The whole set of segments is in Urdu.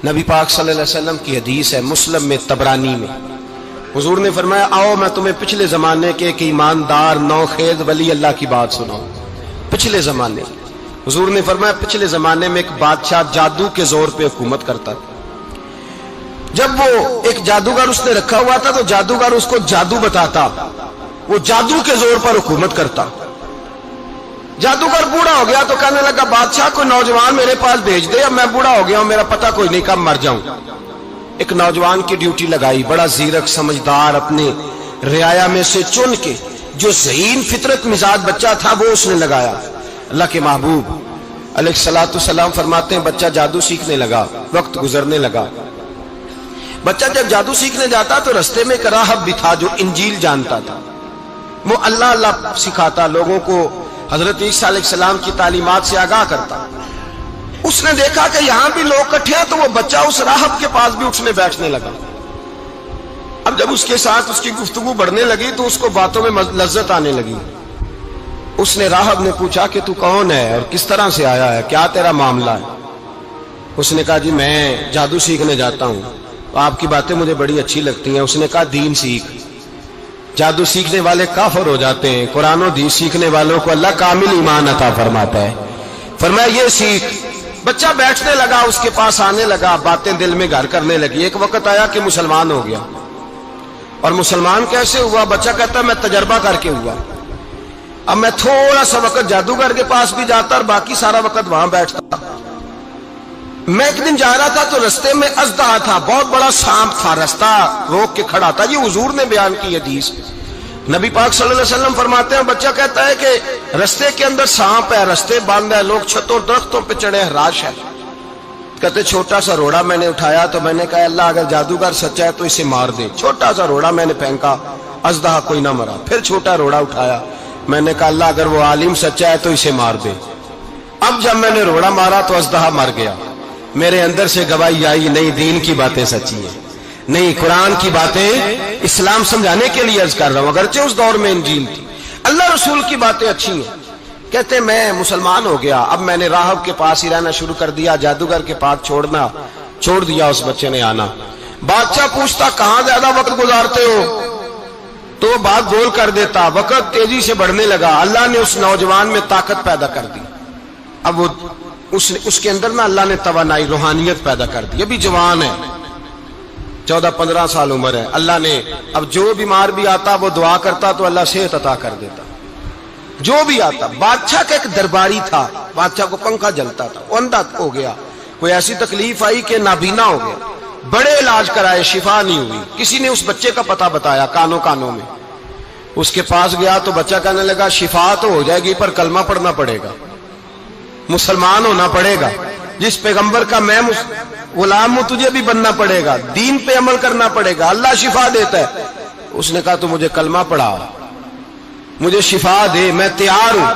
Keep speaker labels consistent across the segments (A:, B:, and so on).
A: نبی پاک صلی اللہ علیہ وسلم کی حدیث ہے مسلم میں طبرانی میں، حضور نے فرمایا آؤ میں تمہیں پچھلے زمانے کے ایک ایماندار نوخیز ولی اللہ کی بات سناؤں۔ پچھلے زمانے حضور نے فرمایا پچھلے زمانے میں ایک بادشاہ جادو کے زور پہ حکومت کرتا تھا۔ جب وہ ایک جادوگر اس نے رکھا ہوا تھا تو جادوگر اس کو جادو بتاتا، وہ جادو کے زور پر حکومت کرتا۔ جادوگر بوڑھا ہو گیا تو کہنے لگا بادشاہ کوئی نوجوان میرے پاس بھیج دے، اب میں بوڑھا ہو گیا ہوں، میرا پتہ کوئی نہیں کب مر جاؤں۔ ایک نوجوان کی ڈیوٹی لگائی، بڑا زیرک سمجھدار، اپنے رعایا میں سے چن کے جو ذہین فطرت مزاج بچہ تھا وہ اس نے لگایا۔ اللہ کے محبوب علیہ الصلوۃ والسلام فرماتے ہیں بچہ جادو سیکھنے لگا، وقت گزرنے لگا۔ بچہ جب جادو سیکھنے جاتا تو رستے میں ایک راہب بھی تھا جو انجیل جانتا تھا، وہ اللہ اللہ سکھاتا، لوگوں کو حضرت عیسیٰ علیہ السلام کی تعلیمات سے آگاہ کرتا۔ اس نے دیکھا کہ یہاں بھی لوگ کٹھے ہیں تو وہ بچہ اس راہب کے پاس بھی اٹھنے بیٹھنے لگا۔ اب جب اس کے ساتھ اس کی گفتگو بڑھنے لگی تو اس کو باتوں میں لذت آنے لگی۔ اس نے راہب نے پوچھا کہ تو کون ہے اور کس طرح سے آیا ہے، کیا تیرا معاملہ ہے؟ اس نے کہا جی میں جادو سیکھنے جاتا ہوں، آپ کی باتیں مجھے بڑی اچھی لگتی ہیں۔ اس نے کہا دین سیکھ، جادو سیکھنے والے کافر ہو جاتے ہیں، قرآن و حدیث سیکھنے والوں کو اللہ کامل ایمان عطا فرماتا ہے۔ فرمایا یہ سیکھ۔ بچہ بیٹھنے لگا، اس کے پاس آنے لگا، باتیں دل میں گھر کرنے لگی۔ ایک وقت آیا کہ مسلمان ہو گیا، اور مسلمان کیسے ہوا؟ بچہ کہتا ہے میں تجربہ کر کے ہوا۔ اب میں تھوڑا سا وقت جادوگر کے پاس بھی جاتا اور باقی سارا وقت وہاں بیٹھتا۔ میں ایک دن جا رہا تھا تو رستے میں اژدہا تھا، بہت بڑا سانپ تھا، رستہ روک کے کھڑا تھا۔ یہ حضور نے بیان کی حدیث۔ نبی پاک صلی اللہ علیہ وسلم فرماتے ہیں بچہ کہتا ہے کہ رستے کے اندر سانپ ہے، رستے بند ہے، لوگ چھتوں درختوں پہ چڑھے، ہراش ہے۔ کہتے چھوٹا سا روڑا میں نے اٹھایا تو میں نے کہا اللہ اگر جادوگر سچا ہے تو اسے مار دے۔ چھوٹا سا روڑا میں نے پھینکا، اژدہا کوئی نہ مرا۔ پھر چھوٹا روڑا اٹھایا، میں نے کہا اللہ اگر وہ عالم سچا ہے تو اسے مار دے۔ اب جب میں نے روڑا مارا تو اژدہا مر گیا۔ میرے اندر سے گواہی آئی نہیں دین کی باتیں سچی ہیں، نہیں قرآن کی باتیں اسلام سمجھانے کے لیے عرض کر رہا ہوں، اگرچہ اس دور میں انجیل تھی، اللہ رسول کی باتیں اچھی ہیں۔ کہتے میں مسلمان ہو گیا، اب میں نے راہب کے پاس ہی رہنا شروع کر دیا، جادوگر کے پاس چھوڑ دیا۔ اس بچے نے آنا، بادشاہ پوچھتا کہاں زیادہ وقت گزارتے ہو تو وہ بات گول کر دیتا۔ وقت تیزی سے بڑھنے لگا، اللہ نے اس نوجوان میں طاقت پیدا کر دی۔ اب وہ اس کے اندر نا اللہ نے توانائی روحانیت پیدا کر دی، ابھی جوان ہے، 14-15 سال عمر ہے۔ اللہ نے اب جو بیمار بھی آتا وہ دعا کرتا تو اللہ صحت عطا کر دیتا، جو بھی آتا۔ بادشاہ کا ایک درباری تھا، بادشاہ کو پنکھا جلتا تھا، وہ اندھا ہو گیا، کوئی ایسی تکلیف آئی کہ نابینا ہو گیا، بڑے علاج کرائے شفا نہیں ہوئی۔ کسی نے اس بچے کا پتہ بتایا کانوں میں، اس کے پاس گیا تو بچہ کہنے لگا شفا تو ہو جائے گی پر کلمہ پڑھنا پڑے گا، مسلمان ہونا پڑے گا، جس پیغمبر کا میں غلام ہوں تجھے بھی بننا پڑے گا، دین پہ عمل کرنا پڑے گا، اللہ شفا دیتا ہے۔ اس نے کہا تو مجھے کلمہ پڑھا، مجھے شفا دے، میں تیار ہوں۔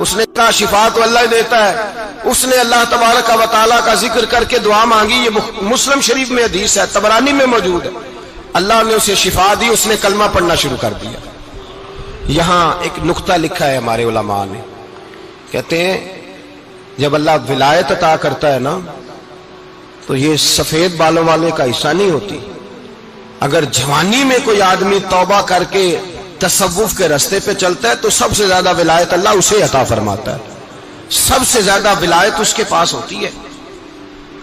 A: اس نے کہا شفا تو اللہ دیتا ہے۔ اس نے اللہ تبارک و تعالیٰ کا ذکر کر کے دعا مانگی، یہ مسلم شریف میں حدیث ہے، طبرانی میں موجود ہے۔ اللہ نے اسے شفا دی، اس نے کلمہ پڑھنا شروع کر دیا۔ یہاں ایک نقطہ لکھا ہے ہمارے علماء نے، کہتے ہیں جب اللہ ولایت عطا کرتا ہے نا تو یہ سفید بالوں والے کا حصہ نہیں ہوتی۔ اگر جوانی میں کوئی آدمی توبہ کر کے تصوف کے راستے پہ چلتا ہے تو سب سے زیادہ ولایت اللہ اسے عطا فرماتا ہے، سب سے زیادہ ولایت اس کے پاس ہوتی ہے۔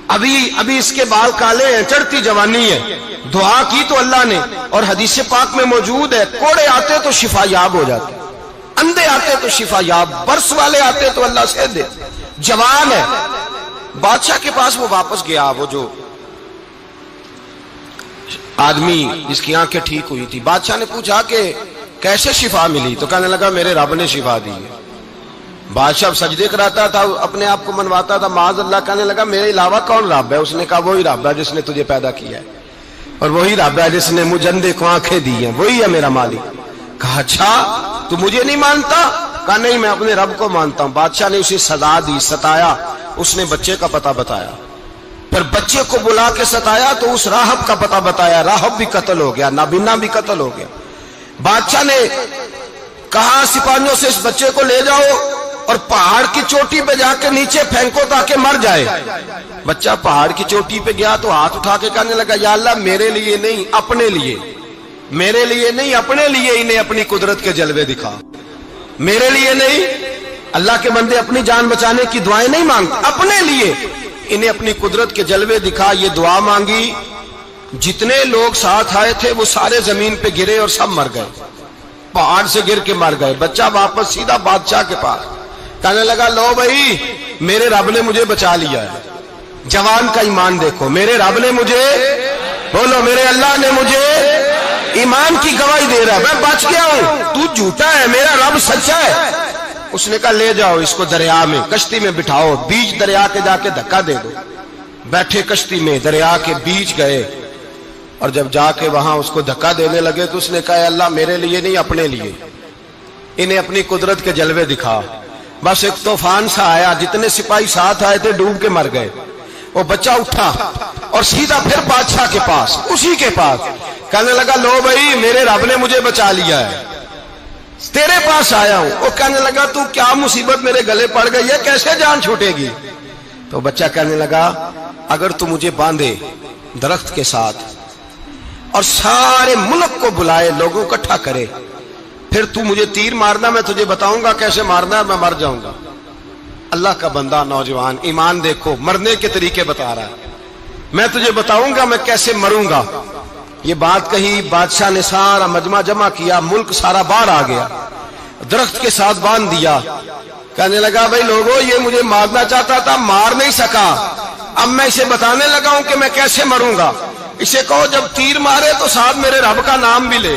A: ابھی اس کے بال کالے ہیں، چڑھتی جوانی ہے، دعا کی تو اللہ نے، اور حدیث پاک میں موجود ہے کوڑے آتے تو شفا یاب ہو جاتے، اندھے آتے تو شفا یاب، برس والے آتے تو اللہ سے دے۔ جوان ہے، بادشاہ کے پاس وہ واپس گیا، وہ جو آدمی جس کی آنکھیں ٹھیک ہوئی تھی۔ بادشاہ نے پوچھا کہ کیسے شفا ملی؟ تو کہنے لگا میرے رب نے شفا دی ہے۔ بادشاہ سجدے کراتا تھا، اپنے آپ کو منواتا تھا، معاذ اللہ، کہنے لگا میرے علاوہ کون رب ہے؟ اس نے کہا وہی رب ہے جس نے تجھے پیدا کیا ہے، اور وہی رب ہے جس نے مجھے اندھے کو آنکھیں دی ہیں، وہی ہے میرا مالک۔ کہا اچھا تو مجھے نہیں مانتا؟ کہا نہیں میں اپنے رب کو مانتا ہوں۔ بادشاہ نے اسے سزا دی، ستایا، اس نے بچے کا پتہ بتایا، پھر بچے کو بلا کے ستایا تو اس راہب کا پتہ بتایا، راہب بھی قتل ہو گیا، نابینا بھی قتل ہو گیا۔ بادشاہ نے کہا سپاہیوں سے اس بچے کو لے جاؤ اور پہاڑ کی چوٹی پہ جا کے نیچے پھینکو تاکہ مر جائے. بچہ پہاڑ کی چوٹی پہ گیا تو ہاتھ اٹھا کے کہنے لگا یا اللہ میرے لیے نہیں اپنے لیے، میرے لیے نہیں اپنے لیے انہیں اپنی قدرت کے جلوے دکھا. میرے لیے نہیں، اللہ کے بندے اپنی جان بچانے کی دعائیں نہیں مانگتے، اپنے لیے انہیں اپنی قدرت کے جلوے دکھا. یہ دعا مانگی. جتنے لوگ ساتھ آئے تھے وہ سارے زمین پہ گرے اور سب مر گئے، پہاڑ سے گر کے مر گئے. بچہ واپس سیدھا بادشاہ کے پاس کہنے لگا لو بھائی میرے رب نے مجھے بچا لیا ہے. جوان کا ایمان دیکھو، میرے رب نے مجھے، بولو میرے اللہ نے مجھے ایمان کی گواہی دے رہا ہے، میں بچ گیا ہوں، تو جھوٹا ہے، میرا رب سچا ہے. اس نے کہا لے جاؤ اس کو دریا میں، کشتی میں بٹھاؤ، بیچ دریا کے جا کے دھکا دے دو. بیٹھے کشتی میں، دریا کے بیچ گئے، اور جب جا کے وہاں اس کو دھکا دینے لگے تو اس نے کہا اللہ میرے لیے نہیں اپنے لیے انہیں اپنی قدرت کے جلوے دکھا. بس ایک طوفان سا آیا، جتنے سپاہی ساتھ آئے تھے ڈوب کے مر گئے. وہ بچہ اٹھا اور سیدھا پھر بادشاہ کے پاس، اسی کے پاس کہنے لگا لو بھائی میرے رب نے مجھے بچا لیا ہے، تیرے پاس آیا ہوں. وہ کہنے لگا تو کیا مصیبت میرے گلے پڑ گئی ہے، کیسے جان چھوٹے گی؟ تو بچہ کہنے لگا اگر تو مجھے باندھے درخت کے ساتھ اور سارے ملک کو بلائے، لوگوں کو اکٹھا کرے، پھر تو مجھے تیر مارنا، میں تجھے بتاؤں گا کیسے مارنا ہے، میں مر جاؤں گا. اللہ کا بندہ نوجوان ایمان دیکھو، مرنے کے طریقے بتا رہا ہے، میں تجھے بتاؤں گا میں کیسے مروں گا. یہ بات کہی، بادشاہ نے سارا مجمع جمع کیا، ملک سارا باہر آ گیا، درخت کے ساتھ باندھ دیا. کہنے لگا بھائی لوگوں یہ مجھے مارنا چاہتا تھا، مار نہیں سکا، اب میں اسے بتانے لگا ہوں کہ میں کیسے مروں گا. اسے کہو جب تیر مارے تو ساتھ میرے رب کا نام بھی لے،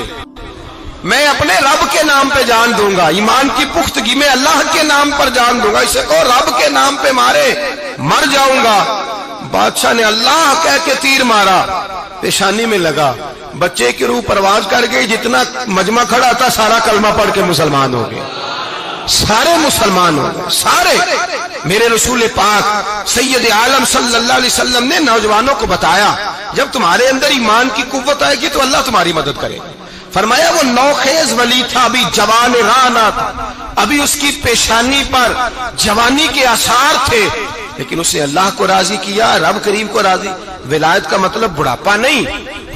A: میں اپنے رب کے نام پہ جان دوں گا، ایمان کی پختگی میں اللہ کے نام پر جان دوں گا. اسے کہو رب کے نام پہ مارے، مر جاؤں گا. بادشاہ نے اللہ کہہ کے تیر مارا، پیشانی میں لگا، بچے کی روح پرواز کر گئی. جتنا مجمع کھڑا تھا سارا کلمہ پڑھ کے مسلمان ہو گئے، سارے مسلمان ہو گئے سارے. میرے رسول پاک سید عالم صلی اللہ علیہ وسلم نے نوجوانوں کو بتایا جب تمہارے اندر ایمان کی قوت آئے گی تو اللہ تمہاری مدد کرے. فرمایا وہ نوخیز ولی تھا، ابھی جوان رانا تھا، ابھی اس کی پیشانی پر جوانی کے آثار تھے، لیکن اس نے اللہ کو راضی کیا، رب کریم کو راضی. ولایت کا مطلب بڑھاپا نہیں،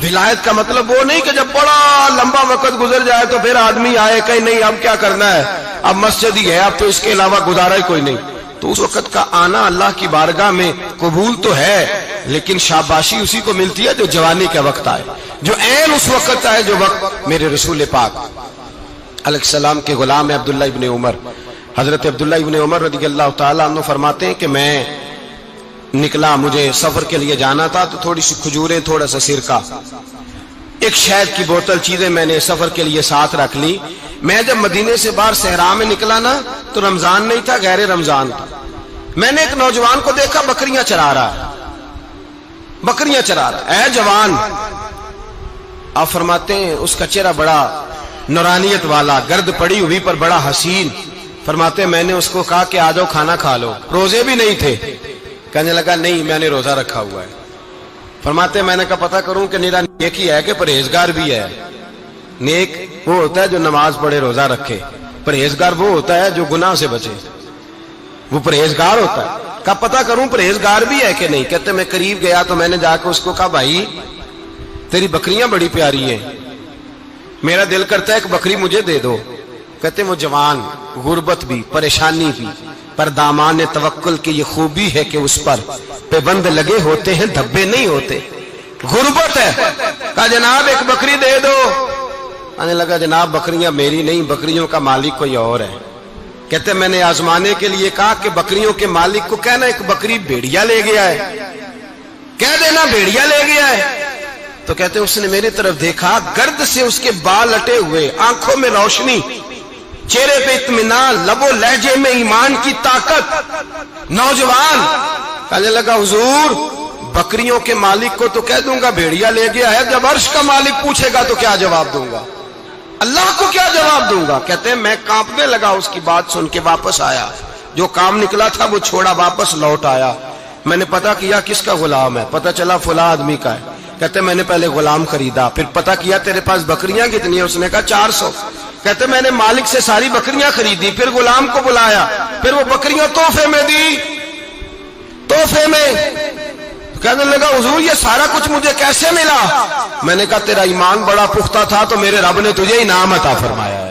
A: ولایت کا مطلب وہ نہیں کہ جب بڑا لمبا وقت گزر جائے تو پھر آدمی آئے کہ نہیں اب کیا کرنا ہے، اب مسجد ہی ہے، اب تو اس کے علاوہ گزارا ہی کوئی نہیں. تو اس وقت کا آنا اللہ کی بارگاہ میں قبول تو ہے، لیکن شاباشی اسی کو ملتی ہے جو جوانی کا وقت آئے، جو عین اس وقت آئے جو وقت. میرے رسول پاک علیہ السلام کے غلام عبداللہ ابن عمر، حضرت عبداللہ ابن عمر رضی اللہ تعالیٰ عنہ فرماتے ہیں کہ میں نکلا، مجھے سفر کے لیے جانا تھا، تو تھوڑی سی کھجوریں، تھوڑا سا سرکہ، ایک شہد کی بوتل، چیزیں میں نے سفر کے لیے ساتھ رکھ لی. میں جب مدینے سے باہر صحرا میں نکلا نا تو رمضان نہیں تھا، غیر رمضان تھا. میں نے ایک نوجوان کو دیکھا بکریاں چرا رہا ہے، بکریاں چرا رہا ہے. اے جوان، آپ فرماتے ہیں اس کا چہرہ بڑا نورانیت والا، گرد پڑی ہوئی پر بڑا حسین. فرماتے ہیں میں نے اس کو کہا کہ آ جاؤ کھانا کھا لو، روزے بھی نہیں تھے. کہنے لگا نہیں میں نے روزہ رکھا ہوا ہے. فرماتے ہیں میں نے کہا پتہ کروں کہ نیرا نیک ہی ہے کہ پرہیزگار بھی ہے. نیک وہ ہوتا ہے جو نماز پڑھے روزہ رکھے، پرہیزگار وہ ہوتا ہے جو گناہ سے بچے، وہ پرہیزگار ہوتا ہے. کہا پتہ کروں پرہیزگار بھی ہے کہ نہیں. کہتے میں قریب گیا تو میں نے جا کے اس کو کہا بھائی تیری بکریاں بڑی پیاری ہیں، میرا دل کرتا ہے ایک بکری مجھے دے دو. کہتے وہ جوان، غربت بھی، پریشانی بھی، پر دامان توکل کی یہ خوبی ہے کہ اس پر پیبند لگے ہوتے ہیں، دھبے نہیں ہوتے. غربت ہے. کہا جناب ایک بکری دے دو. آنے لگا جناب بکریاں میری نہیں، بکریوں کا مالک کوئی اور ہے. کہتے میں نے آزمانے کے لیے کہا کہ بکریوں کے مالک کو کہنا ایک بکری بھیڑیا لے گیا ہے، کہہ دینا بھیڑیا لے گیا ہے. تو کہتے اس نے میری طرف دیکھا، گرد سے اس کے بال اٹے ہوئے، آنکھوں میں روشنی، چہرے پہ اطمینان، لب و لہجے میں ایمان کی طاقت. نوجوان کہنے لگا حضور بکریوں کے مالک کو تو کہہ دوں گا بھیڑیا لے گیا ہے، جب عرش کا مالک پوچھے گا تو کیا جواب دوں گا، اللہ کو کیا جواب دوں گا. کہتے ہیں میں کانپنے لگا اس کی بات سن کے. واپس آیا، جو کام نکلا تھا وہ چھوڑا، واپس لوٹ آیا. میں نے پتا کیا کس کا غلام ہے، پتا چلا فلاں آدمی کا ہے. کہتے میں نے پہلے غلام خریدا، پھر پتا کیا تیرے پاس بکریاں کتنی ہیں، اس نے کہا 400. کہتے میں نے مالک سے ساری بکریاں خریدی، پھر غلام کو بلایا، پھر وہ بکریاں تحفے میں دی، تحفے میں۔ کہنے لگا حضور یہ سارا کچھ مجھے کیسے ملا؟ میں نے کہا تیرا ایمان بڑا پختہ تھا تو میرے رب نے تجھے انعام عطا فرمایا ہے۔